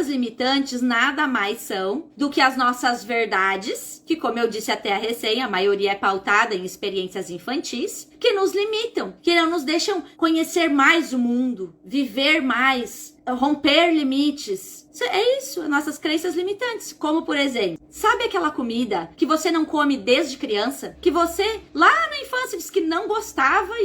Crenças limitantes nada mais são do que as nossas verdades, que, como eu disse até a resenha, a maioria é pautada em experiências infantis, que nos limitam, que não nos deixam conhecer mais o mundo, viver mais, romper limites. É isso, nossas crenças limitantes. Como, por exemplo, sabe aquela comida que você não come desde criança? Que você, lá na infância, disse que não gostava,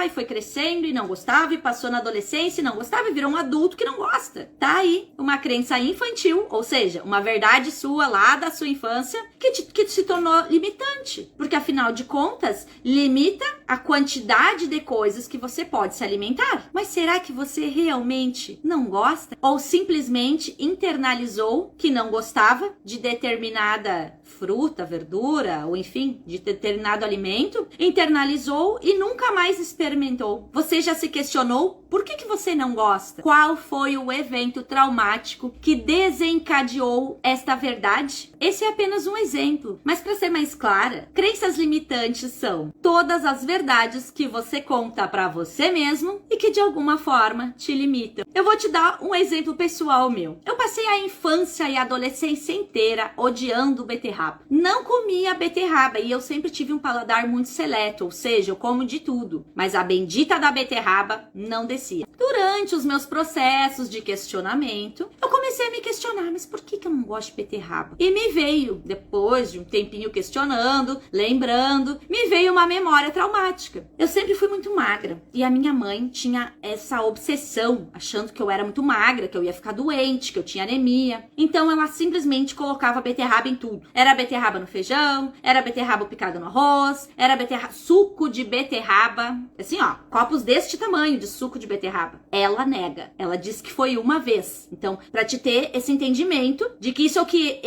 e foi crescendo, e não gostava, e passou na adolescência, e não gostava, e virou um adulto que não gosta. Tá aí uma crença infantil, ou seja, uma verdade sua lá da sua infância, que se tornou limitante. Porque, afinal de contas, limita a quantidade de coisas que você pode se alimentar. Mas será que você realmente não gosta? Ou simplesmente internalizou que não gostava de determinada fruta, verdura, ou enfim, de determinado alimento, internalizou e nunca mais experimentou. Você já se questionou por que você não gosta? Qual foi o evento traumático que desencadeou esta verdade? Esse é apenas um exemplo, mas para ser mais clara, crenças limitantes são todas as verdades que você conta para você mesmo e que de alguma forma te limitam. Eu vou te dar um exemplo pessoal meu. Eu passei a infância e a adolescência inteira odiando beterraba. Não comia beterraba e eu sempre tive um paladar muito seleto, ou seja, eu como de tudo, mas a bendita da beterraba não descia. Durante os meus processos de questionamento, eu comecei a me questionar, mas por que eu não gosto de beterraba? E me veio, depois de um tempinho questionando, lembrando, me veio uma memória traumática. Eu sempre fui muito magra e a minha mãe tinha essa obsessão, achando que eu era muito magra, que eu ia ficar doente, que eu tinha anemia. Então ela simplesmente colocava beterraba em tudo. Era beterraba no feijão, era beterraba picada no arroz, era suco de beterraba, assim ó, copos deste tamanho de suco de beterraba. Ela nega, ela diz que foi uma vez. Então, pra te ter esse entendimento de que isso é o que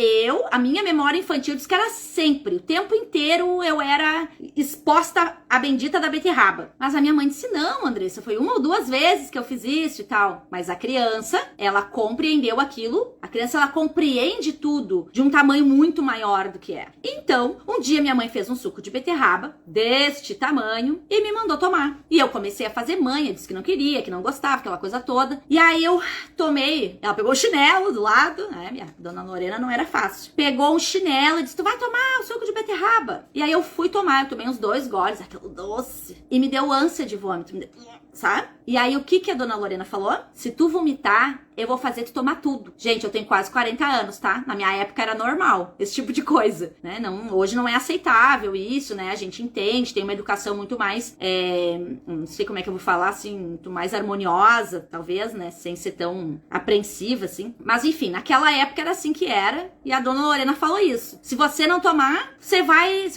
a minha memória infantil diz que era sempre, o tempo inteiro eu era exposta à bendita da beterraba. Mas a minha mãe disse, não, Andressa, foi uma ou duas vezes que eu fiz isso e tal. Mas a criança, ela compreendeu aquilo, a criança ela compreende tudo de um tamanho muito maior do que é. Então, um dia minha mãe fez um suco de beterraba deste tamanho e me mandou tomar. E eu comecei a fazer manha, disse que não queria, que não gostava, aquela coisa toda. E aí eu tomei, ela pegou o chinelo do lado, né, minha dona Lorena não era fácil. Pegou um chinelo e disse, tu vai tomar o suco de beterraba. E aí eu fui tomar, eu tomei uns 2 goles, aquilo doce. E me deu ânsia de vômito, sabe? E aí o que a dona Lorena falou? Se tu vomitar, eu vou fazer tu tomar tudo. Gente, eu tenho quase 40 anos, tá? Na minha época era normal esse tipo de coisa, né? Não, hoje não é aceitável isso, né? A gente entende, tem uma educação muito mais, não sei como é que eu vou falar, assim, muito mais harmoniosa, talvez, né? Sem ser tão apreensiva, assim. Mas enfim, naquela época era assim que era e a dona Lorena falou isso. Se você não tomar, se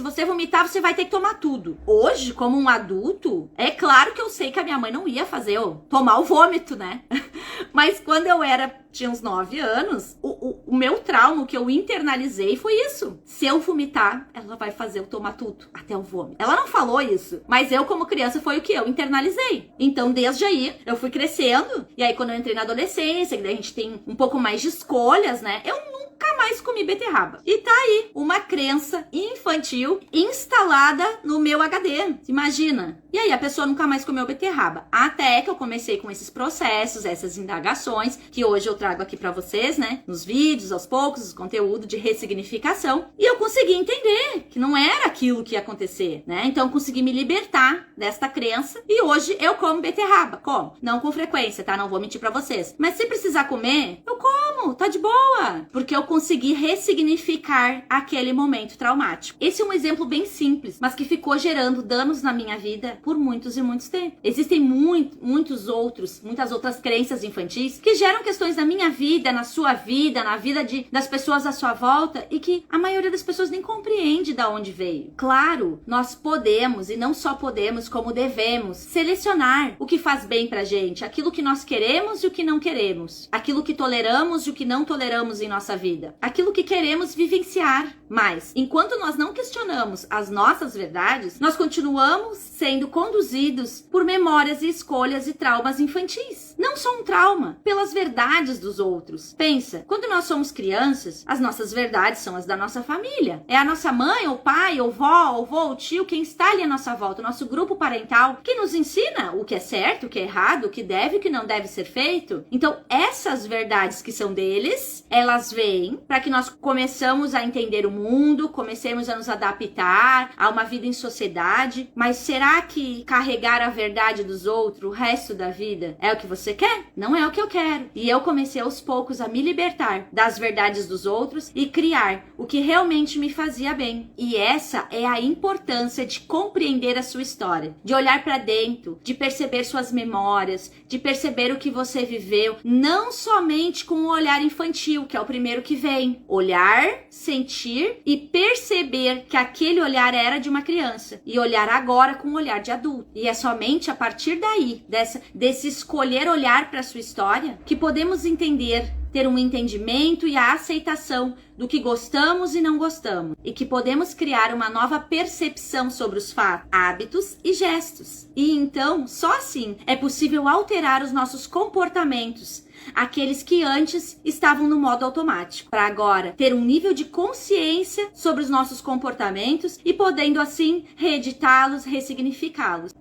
você vomitar, você vai ter que tomar tudo. Hoje, como um adulto, é claro que eu sei que a minha mãe não ia fazer eu tomar o vômito, né? Mas quando eu tinha uns 9 anos, o meu trauma, o que eu internalizei foi isso. Se eu vomitar, ela vai fazer eu tomar tudo, até o vômito. Ela não falou isso, mas eu como criança foi o que eu internalizei. Então desde aí, eu fui crescendo, e aí quando eu entrei na adolescência, que daí a gente tem um pouco mais de escolhas, né? Eu nunca mais comi beterraba. E tá aí, uma crença infantil instalada no meu HD. Imagina. E aí a pessoa nunca mais comeu beterraba. Até que eu comecei com esses processos, essas indagações, que hoje eu trago aqui pra vocês, né? Nos vídeos, aos poucos, o conteúdo de ressignificação. E eu consegui entender que não era aquilo que ia acontecer, né? Então eu consegui me libertar desta crença. E hoje eu como beterraba. Como? Não com frequência, tá? Não vou mentir pra vocês. Mas se precisar comer, eu como. Tá de boa. Porque eu consegui ressignificar aquele momento traumático. Esse é um exemplo bem simples, mas que ficou gerando danos na minha vida por muitos e muitos tempos. Existem muitas outras crenças infantis que geram questões na minha vida, na sua vida, na vida das pessoas à sua volta e que a maioria das pessoas nem compreende de onde veio. Claro, nós podemos, e não só podemos, como devemos, selecionar o que faz bem pra gente, aquilo que nós queremos e o que não queremos, aquilo que toleramos e o que não toleramos em nossa vida, aquilo que queremos vivenciar. Mas, enquanto nós não questionamos as nossas verdades, nós continuamos sendo conduzidos por memórias e escolhas e traumas infantis. Não só um trauma, pelas verdades dos outros. Pensa, quando nós somos crianças, as nossas verdades são as da nossa família. É a nossa mãe, ou pai, ou vó, ou vô, ou tio, quem está ali à nossa volta, o nosso grupo parental, que nos ensina o que é certo, o que é errado, o que deve e o que não deve ser feito. Então, essas verdades que são deles, elas vêm para que nós começamos a entender o mundo, comecemos a nos adaptar a uma vida em sociedade, mas será que carregar a verdade dos outros o resto da vida é o que você quer? Não é o que eu quero. E eu comecei aos poucos a me libertar das verdades dos outros e criar o que realmente me fazia bem. E essa é a importância de compreender a sua história, de olhar para dentro, de perceber suas memórias, de perceber o que você viveu, não somente com o olhar infantil, que é o primeiro que vem. Olhar, sentir e perceber que aquele olhar era de uma criança e olhar agora com um olhar de adulto. E é somente a partir daí, desse escolher olhar para a sua história, que podemos entender, ter um entendimento e a aceitação do que gostamos e não gostamos, e que podemos criar uma nova percepção sobre os fatos, hábitos e gestos. E então, só assim é possível alterar os nossos comportamentos, aqueles que antes estavam no modo automático, para agora ter um nível de consciência sobre os nossos comportamentos e podendo assim reeditá-los, ressignificá-los.